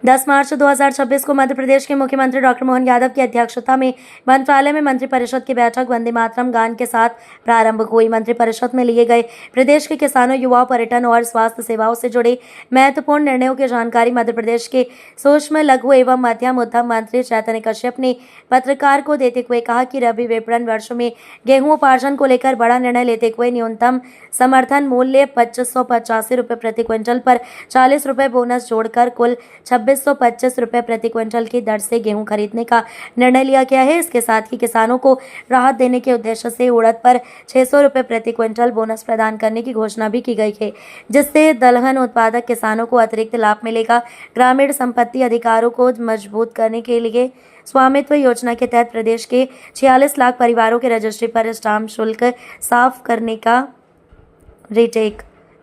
10 मार्च 2026 को मध्य प्रदेश के मुख्यमंत्री डॉक्टर मोहन यादव की अध्यक्षता में मंत्रालय में मंत्रिपरिषद की बैठक वंदे मातरम गान के साथ प्रारंभ हुई। मंत्रिपरिषद में लिए गए प्रदेश के किसानों, युवाओं, पर्यटन और स्वास्थ्य सेवाओं से जुड़े महत्वपूर्ण निर्णयों की जानकारी मध्य प्रदेश के सूक्ष्म, लघु एवं मध्यम उद्यम मंत्री चैतन्य कश्यप ने पत्रकार को देते हुए कहा कि रबी विपणन वर्ष में गेहूं उपार्जन को लेकर बड़ा निर्णय लेते हुए न्यूनतम समर्थन मूल्य 2585 रुपये प्रति क्विंटल पर 40 रुपये बोनस जोड़कर कुल 2625 रुपये प्रति क्विंटल की दर से गेहूं खरीदने का निर्णय लिया गया है। इसके साथ ही किसानों को राहत देने के उद्देश्य से उड़द पर 600 रुपये प्रति क्विंटल बोनस प्रदान करने की घोषणा भी की गई है, जिससे दलहन उत्पादक किसानों को अतिरिक्त लाभ मिलेगा। ग्रामीण संपत्ति अधिकारों को मजबूत करने के लिए स्वामित्व योजना के तहत प्रदेश के 46 लाख परिवारों के रजिस्ट्री पर स्टाम्प शुल्क साफ करने का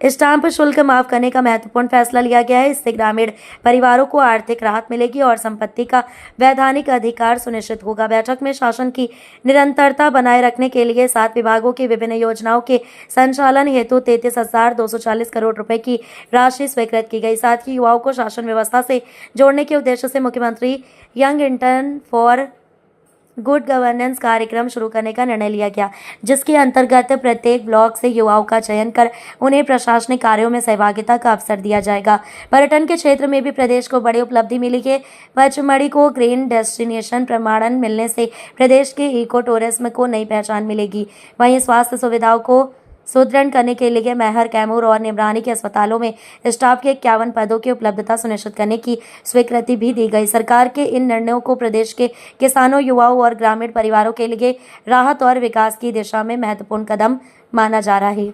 स्टाम्प शुल्क माफ करने का महत्वपूर्ण फैसला लिया गया है। इससे ग्रामीण परिवारों को आर्थिक राहत मिलेगी और संपत्ति का वैधानिक अधिकार सुनिश्चित होगा। बैठक में शासन की निरंतरता बनाए रखने के लिए 7 विभागों की विभिन्न योजनाओं के संचालन हेतु 33,240 करोड़ रुपए की राशि स्वीकृत की गई। साथ ही युवाओं को शासन व्यवस्था से जोड़ने के उद्देश्य से मुख्यमंत्री young intern for good governance कार्यक्रम शुरू करने का निर्णय लिया गया, जिसके अंतर्गत प्रत्येक ब्लॉक से युवाओं का चयन कर उन्हें प्रशासनिक कार्यों में सहभागिता का अवसर दिया जाएगा। पर्यटन के क्षेत्र में भी प्रदेश को बड़ी उपलब्धि मिली है। पचमढ़ी को ग्रीन डेस्टिनेशन प्रमाणन मिलने से प्रदेश के इको टूरिज्म को नई पहचान मिलेगी। वहीं स्वास्थ्य सुविधाओं को सुदृढ़ करने के लिए मैहर, कैमूर और निमरानी के अस्पतालों में स्टाफ के 51 पदों की उपलब्धता सुनिश्चित करने की स्वीकृति भी दी गई। सरकार के इन निर्णयों को प्रदेश के किसानों, युवाओं और ग्रामीण परिवारों के लिए राहत और विकास की दिशा में महत्वपूर्ण कदम माना जा रहा है।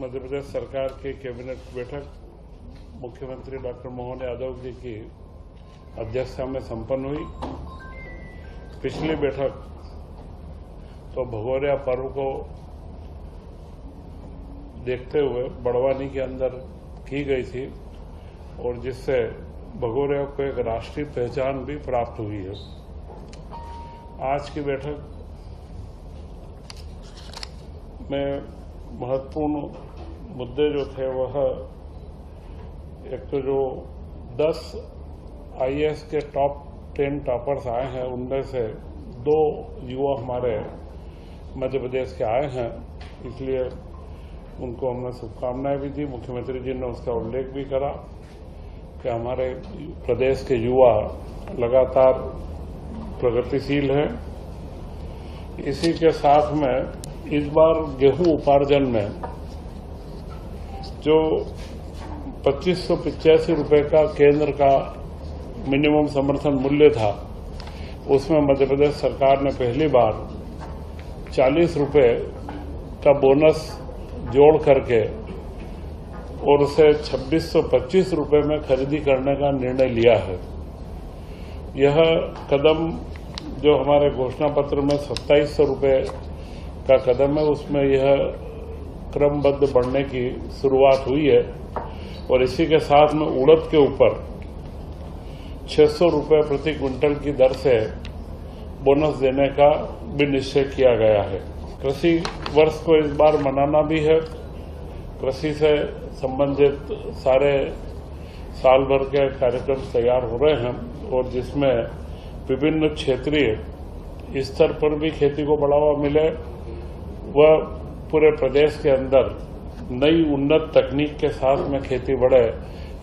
मध्य प्रदेश सरकार की कैबिनेट बैठक मुख्यमंत्री डॉक्टर मोहन यादव जी की अध्यक्षता में संपन्न हुई। पिछली बैठक तो भगोरिया पर्व को देखते हुए बड़वानी के अंदर की गई थी और जिससे भगोरिया को एक राष्ट्रीय पहचान भी प्राप्त हुई है। आज की बैठक में महत्वपूर्ण मुद्दे जो थे वह एक तो जो 10 आईएएस के टॉप 10 टॉपर्स आए हैं उनमें से 2 युवा हमारे मध्य प्रदेश के आए हैं, इसलिए उनको हमने शुभकामनाएं भी दी। मुख्यमंत्री जी ने उसका उल्लेख भी करा कि हमारे प्रदेश के युवा लगातार प्रगतिशील हैं। इसी के साथ में इस बार गेहूं उपार्जन में जो 2585 रुपये का केंद्र का मिनिमम समर्थन मूल्य था, उसमें मध्य प्रदेश सरकार ने पहली बार 40 रुपये का बोनस जोड़ करके और उसे 2625 रुपये में खरीदी करने का निर्णय लिया है। यह कदम जो हमारे घोषणा पत्र में 2700 रुपये का कदम है, उसमें यह क्रमबद्ध बढ़ने की शुरुआत हुई है और इसी के साथ में उड़द के ऊपर 600 रुपये प्रति क्विंटल की दर से बोनस देने का भी निश्चय किया गया है। कृषि वर्ष को इस बार मनाना भी है। कृषि से संबंधित सारे साल भर के कार्यक्रम तैयार हो रहे हैं और जिसमें विभिन्न क्षेत्रीय स्तर पर भी खेती को बढ़ावा मिले व पूरे प्रदेश के अंदर नई उन्नत तकनीक के साथ में खेती बढ़े,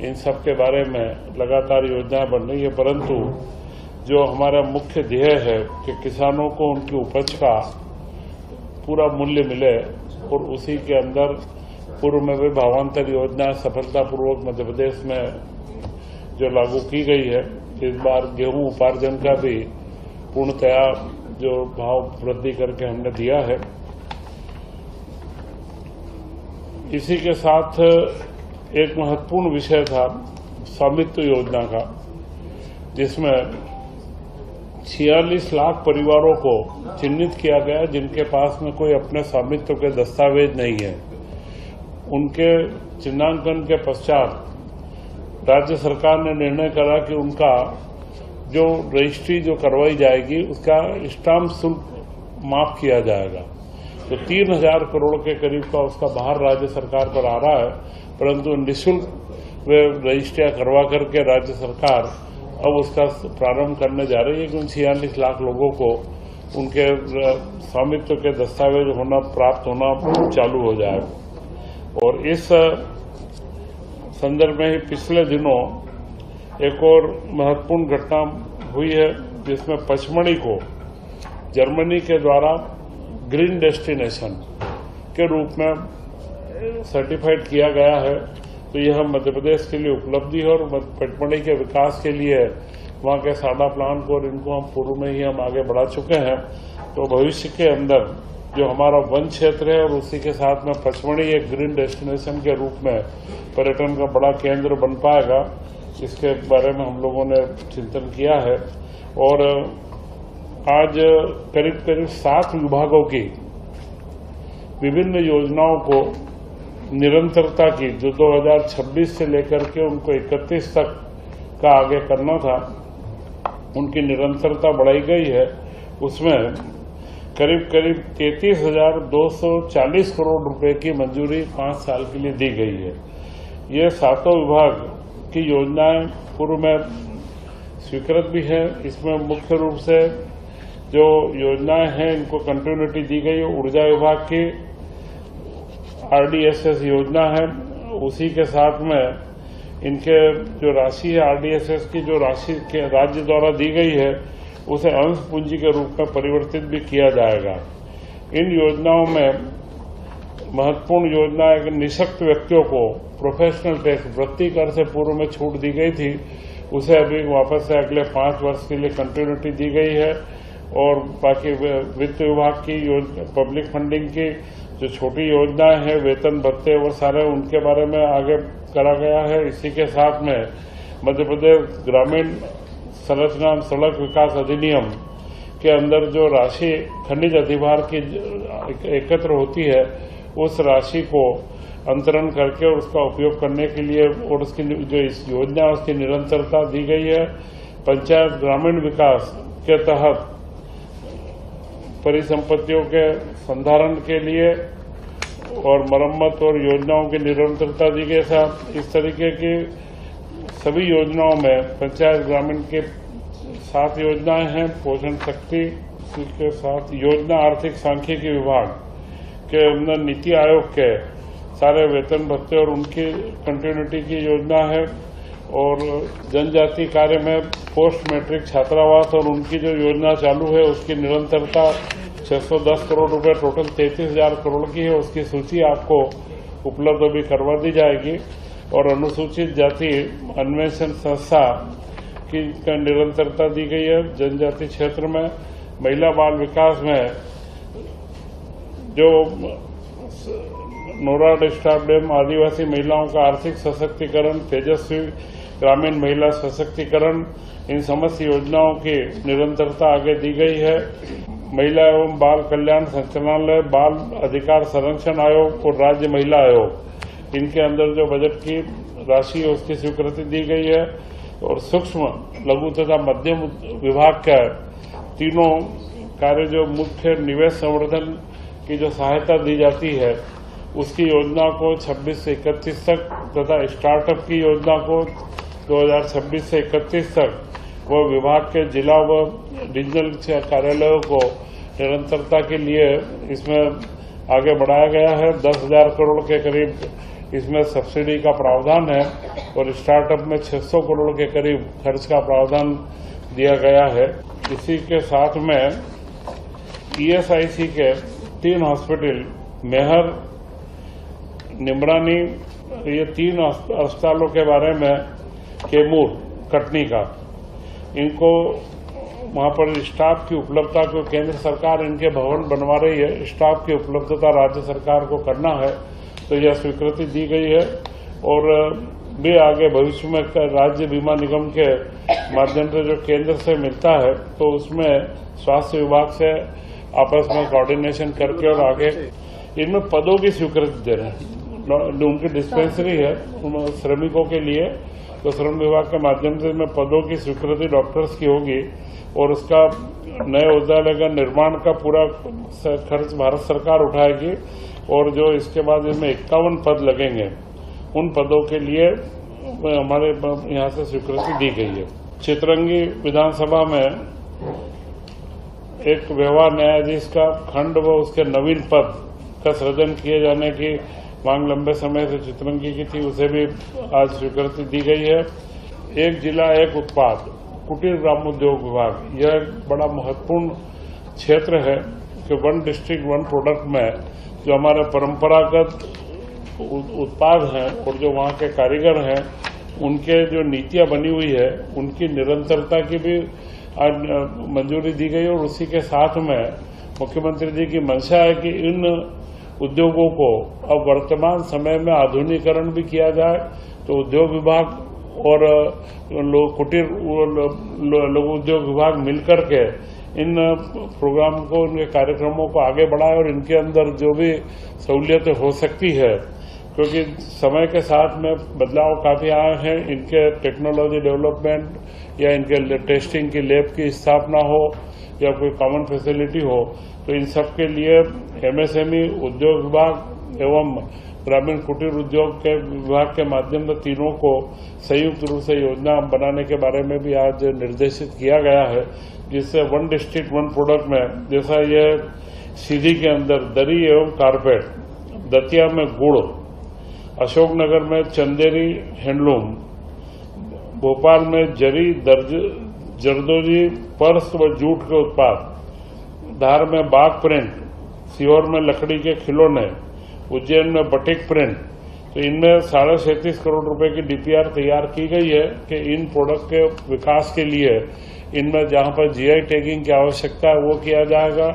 इन सब के बारे में लगातार योजनाएं बन रही है। परंतु जो हमारा मुख्य ध्येय है कि किसानों को उनकी उपज का पूरा मूल्य मिले और उसी के अंदर पूर्व में भी भावांतर योजना सफलतापूर्वक मध्य प्रदेश में जो लागू की गई है, इस बार गेहूं उपार्जन का भी पूर्णतया जो भाव वृद्धि करके हमने दिया है। इसी के साथ एक महत्वपूर्ण विषय था स्वामित्व योजना का, जिसमें 46 लाख परिवारों को चिन्हित किया गया जिनके पास में कोई अपने स्वामित्व के दस्तावेज नहीं है। उनके चिन्हांकन के पश्चात राज्य सरकार ने निर्णय करा कि उनका जो रजिस्ट्री जो करवाई जाएगी उसका स्टाम्प शुल्क माफ किया जाएगा। तो 3000 करोड़ के करीब का उसका भार राज्य सरकार पर आ रहा है, परंतु निःशुल्क वे रजिस्ट्रियां करवा करके राज्य सरकार अब उसका प्रारंभ करने जा रही है कि उन 46 लाख लोगों को उनके स्वामित्व के दस्तावेज प्राप्त होना चालू हो जाए। और इस संदर्भ में ही पिछले दिनों एक और महत्वपूर्ण घटना हुई है, जिसमें पचमढ़ी को जर्मनी के द्वारा ग्रीन डेस्टिनेशन के रूप में सर्टिफाइड किया गया है। तो यह मध्य प्रदेश के लिए उपलब्धि है और पचमढ़ी के विकास के लिए वहाँ के साडा प्लान को और इनको हम पूर्व में ही हम आगे बढ़ा चुके हैं। तो भविष्य के अंदर जो हमारा वन क्षेत्र है और उसी के साथ में पचमढ़ी एक ग्रीन डेस्टिनेशन के रूप में पर्यटन का बड़ा केंद्र बन पाएगा, इसके बारे में हम लोगों ने चिंतन किया है। और आज करीब करीब 7 विभागों की विभिन्न योजनाओं को निरंतरता की, जो 2026 से लेकर के उनको 31 तक का आगे करना था, उनकी निरंतरता बढ़ाई गई है। उसमें करीब करीब 33,240 करोड़ रुपए की मंजूरी 5 साल के लिए दी गई है। ये 7 विभाग की योजनाएं पूर्व में स्वीकृत भी है। इसमें मुख्य रूप से जो योजनाएं हैं इनको कंटिन्यूटी दी गई है। ऊर्जा विभाग की RDSS योजना है, उसी के साथ में इनके जो राशि है RDSS की जो राशि के राज्य द्वारा दी गई है उसे अंश पूंजी के रूप में परिवर्तित भी किया जाएगा। इन योजनाओं में महत्वपूर्ण योजना है कि निःशक्त व्यक्तियों को प्रोफेशनल टैक्स वृत्ति कर से पूर्व में छूट दी गई थी, उसे अभी वापस से अगले 5 वर्ष के लिए कंटिन्यूटी दी गई है। और बाकी वित्त विभाग की पब्लिक फंडिंग की जो छोटी योजनाएं हैं, वेतन भत्ते वो सारे उनके बारे में आगे करा गया है। इसी के साथ में मध्य प्रदेश ग्रामीण संरचना सड़क विकास अधिनियम के अंदर जो राशि खनिज अधिभार की एकत्र होती है, उस राशि को अंतरण करके और उसका उपयोग करने के लिए और उसकी जो इस योजना उसकी निरंतरता दी गई है। पंचायत ग्रामीण विकास के तहत परिसंपत्तियों के संधारण के लिए और मरम्मत और योजनाओं की निरंतरता दी गई। साथ इस तरीके की सभी योजनाओं में पंचायत ग्रामीण के 7 योजनाएं हैं। पोषण शक्ति के साथ योजना आर्थिक सांख्यिकी विभाग के अंदर नीति आयोग के सारे वेतन भत्ते और उनकी कंटिन्यूटी की योजना है। और जनजाति कार्य में पोस्ट मैट्रिक छात्रावास और उनकी जो योजना चालू है उसकी निरंतरता 610 करोड़ रुपए टोटल 33,000 करोड़ की है। उसकी सूची आपको उपलब्ध भी करवा दी जाएगी और अनुसूचित जाति अन्वेषण संस्था की निरंतरता दी गई है। जनजाति क्षेत्र में महिला बाल विकास में जो नोराड स्टाफ डैम आदिवासी महिलाओं का आर्थिक सशक्तिकरण, तेजस्वी ग्रामीण महिला सशक्तिकरण, इन समस्त योजनाओं की निरंतरता आगे दी गई है। महिला एवं बाल कल्याण संचालनालय, बाल अधिकार संरक्षण आयोग और राज्य महिला आयोग, इनके अंदर जो बजट की राशि है उसकी स्वीकृति दी गई है और सूक्ष्म, लघु तथा मध्यम विभाग का तीनों कार्य जो मुख्य निवेश संवर्धन की जो सहायता दी जाती है उसकी योजना को 26 से 31 तक तथा स्टार्टअप की योजना को 2026 से 31 तक वो विभाग के जिला व रीजनल कार्यालयों को निरंतरता के लिए इसमें आगे बढ़ाया गया है। 10,000 करोड़ के करीब इसमें सब्सिडी का प्रावधान है और स्टार्टअप में 600 करोड़ के करीब खर्च का प्रावधान दिया गया है। इसी के साथ में ESIC के 3 हॉस्पिटल, मेहर, निमरानी, ये 3 अस्पतालों के बारे में, कैमूर, कटनी का, इनको वहां पर स्टाफ की उपलब्धता को केंद्र सरकार इनके भवन बनवा रही है, स्टाफ की उपलब्धता राज्य सरकार को करना है, तो यह स्वीकृति दी गई है और भी आगे भविष्य में राज्य बीमा निगम के माध्यम से जो केंद्र से मिलता है तो उसमें स्वास्थ्य विभाग से आपस में कोऑर्डिनेशन करके और आगे इनमें पदों की स्वीकृति दे रहे हैं। उनकी डिस्पेंसरी है श्रमिकों के लिए, तो श्रम विभाग के माध्यम से इसमें पदों की स्वीकृति डॉक्टर्स की होगी और उसका नए औषधालय का निर्माण का पूरा खर्च भारत सरकार उठाएगी और जो इसके बाद इसमें 51 पद लगेंगे, उन पदों के लिए हमारे यहाँ से स्वीकृति दी गई है। चितरंगी विधानसभा में एक व्यवहार न्यायाधीश का खंड व उसके नवीन पद का सृजन किए जाने की मांग लंबे समय से चितरंगी की थी, उसे भी आज स्वीकृति दी गई है। एक जिला एक उत्पाद, कुटीर ग्रामोद्योग विभाग, यह एक बड़ा महत्वपूर्ण क्षेत्र है कि 1 डिस्ट्रिक्ट 1 प्रोडक्ट में जो हमारे परंपरागत उत्पाद हैं और जो वहाँ के कारीगर हैं उनके जो नीतियाँ बनी हुई है उनकी निरंतरता की भी आज मंजूरी दी गई और उसी के साथ में मुख्यमंत्री जी की मंशा है कि इन उद्योगों को अब वर्तमान समय में आधुनिकीकरण भी किया जाए, तो उद्योग विभाग और कुटीर लघु उद्योग विभाग मिलकर के इन प्रोग्राम को, इनके कार्यक्रमों को आगे बढ़ाए और इनके अंदर जो भी सहूलियतें हो सकती है, क्योंकि समय के साथ में बदलाव काफी आए हैं, इनके टेक्नोलॉजी डेवलपमेंट या इनके टेस्टिंग की लैब की स्थापना हो या कोई कॉमन फैसिलिटी हो, तो इन सब के लिए MSME, उद्योग विभाग एवं ग्रामीण कुटीर उद्योग के विभाग के माध्यम से तीनों को संयुक्त रूप से योजना बनाने के बारे में भी आज निर्देशित किया गया है, जिससे 1 डिस्ट्रिक्ट 1 प्रोडक्ट में, जैसा ये सीधी के अंदर दरी एवं कारपेट, दतिया में गुड़, अशोकनगर में चंदेरी हैंडलूम, भोपाल में जरी, जरदोजी, पर्स व जूट के उत्पाद, धार में बाग प्रिंट, सीहोर में लकड़ी के खिलौने, उज्जैन में बटिक प्रिंट, तो इनमें 37.5 करोड़ रुपए की DPR तैयार की गई है कि इन प्रोडक्ट के विकास के लिए इनमें जहां पर GI टैगिंग की आवश्यकता है वो किया जाएगा,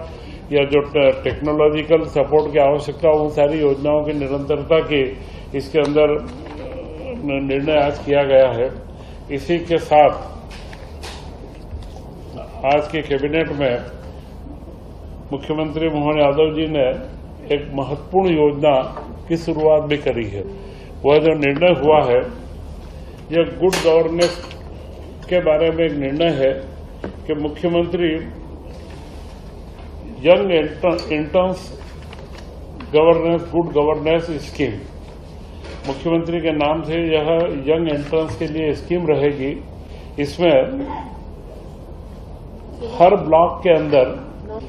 या जो टेक्नोलॉजिकल सपोर्ट की आवश्यकता है उन सारी योजनाओं की निरंतरता की इसके अंदर निर्णय आज किया गया है। इसी के साथ आज के कैबिनेट में मुख्यमंत्री मोहन यादव जी ने एक महत्वपूर्ण योजना की शुरुआत भी करी है। वह जो निर्णय हुआ है, यह गुड गवर्नेंस के बारे में एक निर्णय है कि मुख्यमंत्री young interns governance, good governance scheme, मुख्यमंत्री के नाम से यह यंग इंटर्न्स के लिए स्कीम रहेगी। इसमें हर ब्लॉक के अंदर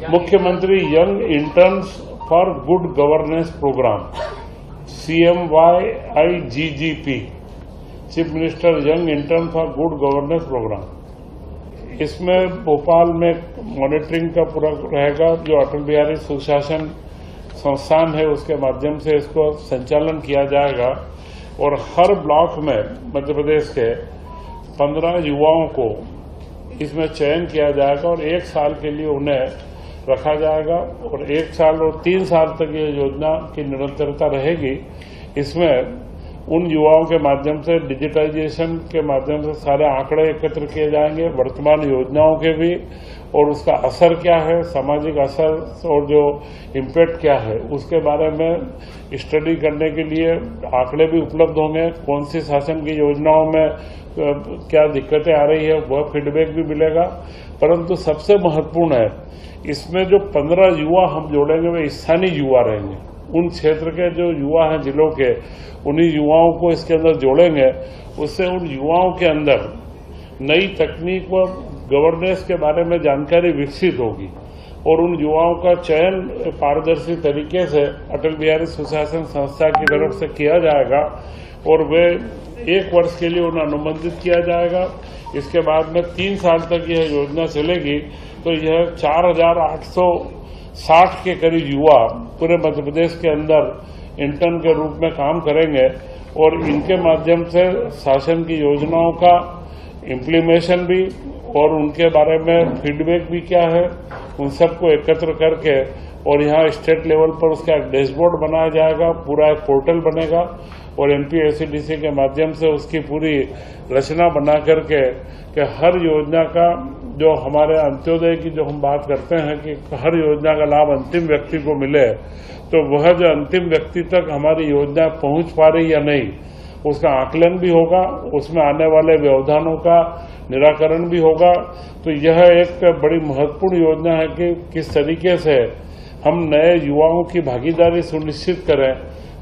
मुख्यमंत्री young interns for good governance programme, CMYIGGP, chief minister young intern for good governance programme, इसमें भोपाल में मॉनिटरिंग का पूरा रहेगा, जो अटल बिहारी सुशासन संस्थान है उसके माध्यम से इसको संचालन किया जाएगा और हर ब्लॉक में मध्य प्रदेश के 15 युवाओं को इसमें चयन किया जाएगा और 1 साल के लिए उन्हें रखा जाएगा और 1 साल और 3 साल तक ये योजना की निरंतरता रहेगी। इसमें उन युवाओं के माध्यम से डिजिटाइजेशन के माध्यम से सारे आंकड़े एकत्र किए जाएंगे, वर्तमान योजनाओं के भी, और उसका असर क्या है, सामाजिक असर और जो इम्पैक्ट क्या है उसके बारे में स्टडी करने के लिए आंकड़े भी उपलब्ध होंगे। कौन सी शासन की योजनाओं में क्या दिक्कतें आ रही है वह फीडबैक भी मिलेगा। परंतु सबसे महत्वपूर्ण है इसमें जो 15 युवा हम जोड़ेंगे वे स्थानीय युवा रहेंगे। उन क्षेत्र के जो युवा हैं जिलों के, उन्हीं युवाओं को इसके अंदर जोड़ेंगे। उससे उन युवाओं के अंदर नई तकनीक व गवर्नेंस के बारे में जानकारी विकसित होगी और उन युवाओं का चयन पारदर्शी तरीके से अटल बिहारी सुशासन संस्था की तरफ से किया जाएगा और वे 1 वर्ष के लिए उन्हें अनुबंधित किया जाएगा। इसके बाद में 3 साल तक यह योजना चलेगी तो यह 4860 के करीब युवा पूरे मध्य प्रदेश के अंदर इंटर्न के रूप में काम करेंगे और इनके माध्यम से शासन की योजनाओं का इम्प्लीमेशन भी और उनके बारे में फीडबैक भी क्या है उन सबको एकत्र करके और यहाँ स्टेट लेवल पर उसका एक डैशबोर्ड बनाया जाएगा, पूरा एक पोर्टल बनेगा और NPSCDC के माध्यम से उसकी पूरी रचना बना करके कि हर योजना का जो हमारे अंत्योदय की जो हम बात करते हैं कि हर योजना का लाभ अंतिम व्यक्ति को मिले, तो वह जो अंतिम व्यक्ति तक हमारी योजना पहुंच पा रही या नहीं उसका आकलन भी होगा, उसमें आने वाले व्यवधानों का निराकरण भी होगा। तो यह एक बड़ी महत्वपूर्ण योजना है कि किस तरीके से हम नए युवाओं की भागीदारी सुनिश्चित करें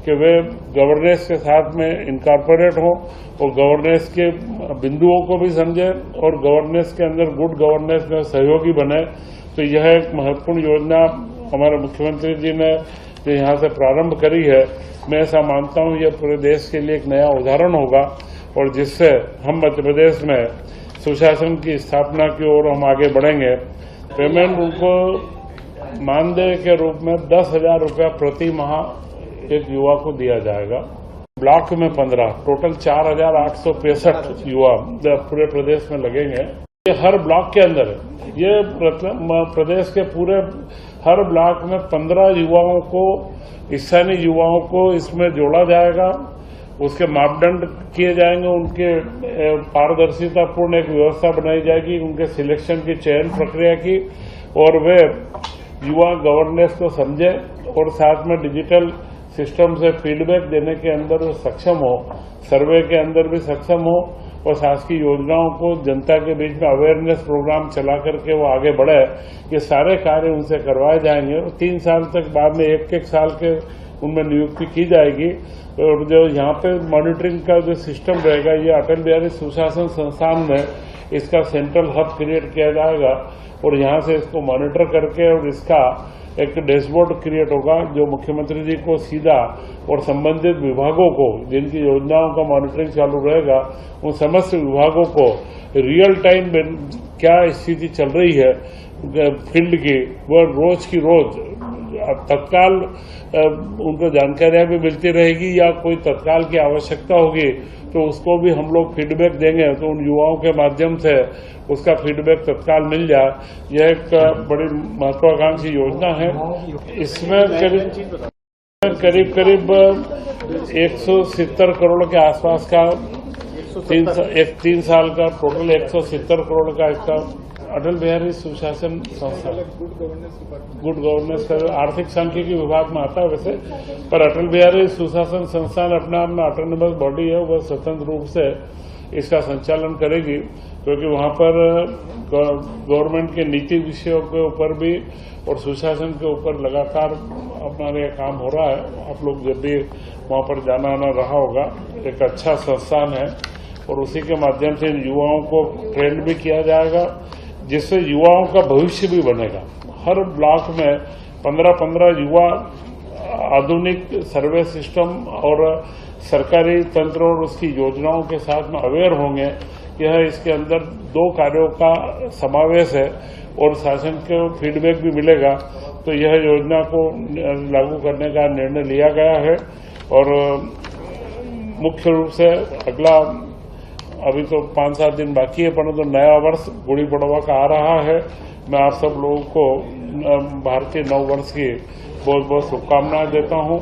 कि वे गवर्नेंस के साथ में इनकॉर्पोरेट हों और गवर्नेंस के बिंदुओं को भी समझें और गवर्नेंस के अंदर गुड गवर्नेंस में सहयोगी बने। तो यह एक महत्वपूर्ण योजना हमारे मुख्यमंत्री जी ने जो यहाँ से प्रारंभ करी है, मैं ऐसा मानता हूँ यह पूरे देश के लिए एक नया उदाहरण होगा और जिससे हम मध्य प्रदेश में सुशासन की स्थापना की ओर हम आगे बढ़ेंगे। पेमेंट उनको मानदेय के रूप में 10,000 रुपया प्रति माह एक युवा को दिया जाएगा। ब्लॉक में 15, टोटल 4,865 युवा पूरे प्रदेश में लगेंगे। ये हर ब्लॉक के अंदर है। ये प्रदेश के पूरे हर ब्लॉक में 15 युवाओं को, स्थानीय युवाओं को इसमें जोड़ा जाएगा। उसके मापदंड किए जाएंगे, उनके पारदर्शितापूर्ण एक व्यवस्था बनाई जाएगी उनके सिलेक्शन की, चयन प्रक्रिया की, और वे युवा गवर्नेंस को समझे और साथ में डिजिटल सिस्टम से फीडबैक देने के अंदर वो सक्षम हो, सर्वे के अंदर भी सक्षम हो और शासकीय योजनाओं को जनता के बीच में अवेयरनेस प्रोग्राम चला करके वो आगे बढ़े। ये सारे कार्य उनसे करवाए जाएंगे और 3 साल तक बाद में 1-1 साल के उनमें नियुक्ति की जाएगी। और जो यहाँ पे मॉनिटरिंग का जो सिस्टम रहेगा, ये अटल बिहारी सुशासन संस्थान में इसका सेंट्रल हब क्रिएट किया जाएगा और यहाँ से इसको मॉनिटर करके और इसका एक डैशबोर्ड क्रिएट होगा जो मुख्यमंत्री जी को सीधा और संबंधित विभागों को, जिनकी योजनाओं का मॉनिटरिंग चालू रहेगा, उन समस्त विभागों को रियल टाइम में क्या स्थिति चल रही है फील्ड की, वह रोज की रोज तत्काल उनको जानकारियां भी मिलती रहेगी या कोई तत्काल की आवश्यकता होगी तो उसको भी हम लोग फीडबैक देंगे तो उन युवाओं के माध्यम से उसका फीडबैक तत्काल मिल जाए। यह एक बड़ी महत्वाकांक्षी योजना है। इसमें करीब 170 करोड़ के आसपास का 3 साल का टोटल 170 करोड़ का इसका अटल बिहारी सुशासन संस्था गुड गवर्नेंस का आर्थिक सांख्यिकी विभाग में आता है वैसे, पर अटल बिहारी सुशासन संस्थान अपने आप में ऑटोनोमस बॉडी है, वह स्वतंत्र रूप से इसका संचालन करेगी क्योंकि वहाँ पर गवर्नमेंट के नीति विषयों के ऊपर भी और सुशासन के ऊपर लगातार अपना ये काम हो रहा है। आप लोग जब भी वहाँ पर जाना आना रहा होगा, एक अच्छा संस्थान है और उसी के माध्यम से युवाओं को ट्रेंड भी किया जाएगा जिससे युवाओं का भविष्य भी बनेगा। हर ब्लॉक में 15-15 युवा आधुनिक सर्वे सिस्टम और सरकारी तंत्र और उसकी योजनाओं के साथ में अवेयर होंगे। यह इसके अंदर 2 कार्यों का समावेश है और शासन को फीडबैक भी मिलेगा। तो यह योजना को लागू करने का निर्णय लिया गया है और मुख्य रूप से अगला अभी तो 5-7 दिन बाकी है, परंतु नया वर्ष गुड़ी पड़वा का आ रहा है। मैं आप सब लोगों को भारतीय नव वर्ष की बहुत बहुत शुभकामनाएं देता हूं।